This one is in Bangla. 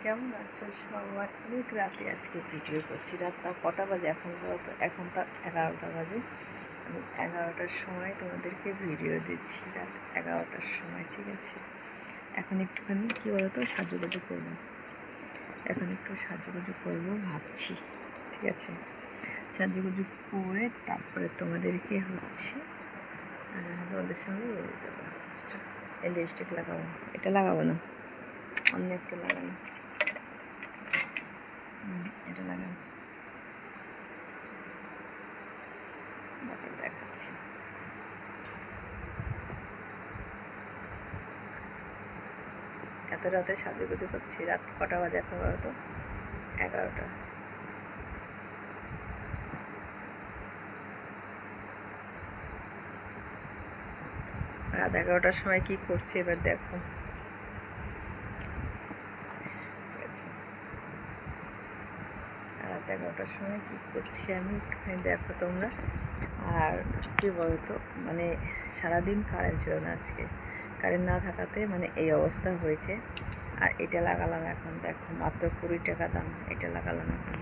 কেমন আছো সবাই? অনেক রাতে আজকে ভিডিও করছি। রাত তা কটা বাজে এখন বলতো? এখন তা 11টা বাজে। আমি 11টার সময় তোমাদেরকে ভিডিও দিচ্ছি, রাত 11টার সময়, ঠিক আছে? এখন একটুখানি কী বলতো, সাজুগুজু করবো। এখন একটু সাজুগুজু করবো ভাবছি, ঠিক আছে? সাজুগুজু করে তারপরে তোমাদেরকে তোমাদের সঙ্গে দেবো। এই লিপস্টিক লাগাবো, এটা লাগাবো না, অন্য একটা লাগানো, এটা লাগানো, তারপর দেখাচ্ছি। এত রাতে সাজুগুজু করছি। রাত কটা বাজে এখন বলতো? 11টা। রাত 11টার সময় কি করছি এবার দেখো, ঠিক আছে? রাত 11টার সময় কি করছি আমি একটুখানি দেখো তোমরা। আর কি বলতো, মানে সারাদিন কারেন্ট ছিল না আজকে। কারেন্ট না থাকাতে মানে এই অবস্থা হয়েছে। আর এটা লাগালাম এখন, দেখো মাত্র 20 টাকা দাম, এটা লাগালাম এখন।